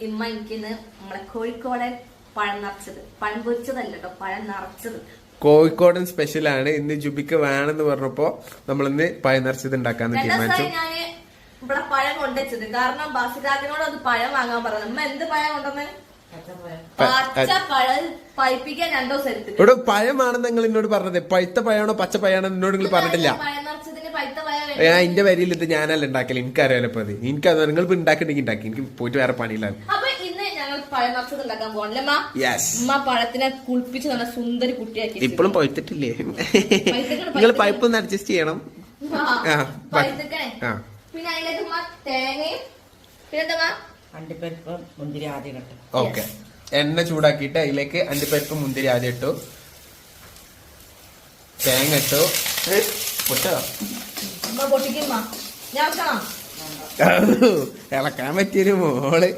ഇമ്മ എനിക്കിന്ന് നമ്മളെ കോഴിക്കോടൻ പഴം നിറച്ചത്, പഴം പൊരിച്ചതല്ല കേട്ടോ, പഴം നിറച്ചത്. കോഴിക്കോടൻ സ്പെഷ്യൽ ആണ്. ഇന്ന് ജുബിക്ക് വേണമെന്ന് പറഞ്ഞപ്പോ നമ്മളിന്ന് പഴം നിറച്ചത് ഉണ്ടാക്കാന്ന് തീരുമാനിച്ചു. ഞാന് ഇവിടെ പഴം കൊണ്ടുവച്ചത് കാരണം ബാസിരാജിനോട് അത് പഴം വാങ്ങാൻ പറഞ്ഞു. അമ്മ എന്ത് പഴം കൊണ്ടുവന്നേ? പച്ച പഴം പഴിപ്പിക്കാൻ 2 ദിവസം എടുത്തിട്ട്. ഇവിടെ പഴമാണെന്ന് നിങ്ങൾ എന്നോട് പറഞ്ഞത്. പഴുത്ത പഴമാണോ പച്ച പഴമാണോ എന്നോട് നിങ്ങൾ പറഞ്ഞിട്ടില്ല. പഴം നിറച്ചതിന് പഴുത്ത പഴം. എന്റെ വരിയിൽ ഇത് ഞാനല്ല ഉണ്ടാക്കല്, എനിക്കറിയാലോ. ഇപ്പൊ അത് എനിക്കത് നിങ്ങൾ ഇപ്പൊ ഉണ്ടാക്കിണ്ടെങ്കിൽ ഉണ്ടാക്കി, എനിക്ക് പോയിട്ട് വേറെ പണിയില്ല. അപ്പൊ ഇന്ന് ഞങ്ങൾ പഴം നിറച്ചത് ഉണ്ടാക്കാൻ പോകണല്ലേ? ഉമ്മ പഴത്തിനെ കുളിപ്പിച്ച് നല്ല സുന്ദരി കുട്ടിയാക്കി. ഇപ്പോഴും പഴുത്തിട്ടില്ലേ? നിങ്ങൾ പഴുപ്പൊന്ന് അഡ്ജസ്റ്റ് ചെയ്യണം. പിന്നെ അതിലേക്ക് ഉമ്മ തേങ്ങയും പിന്നെന്താ അണ്ടിപ്പരിപ്പ് മുന്തിരി ആദ്യം ഇട്ടു. ഓക്കെ, എണ്ണ ചൂടാക്കിയിട്ട് അതിലേക്ക് അണ്ടിപ്പരിപ്പ് മുന്തിരി ആദ്യം ഇട്ടു, തേങ്ങ ഇട്ടു. പൊട്ടോ പൊട്ടിക്കുമ്പോ ഞാൻ ഇളക്കാൻ പറ്റിയൊരു മോള്.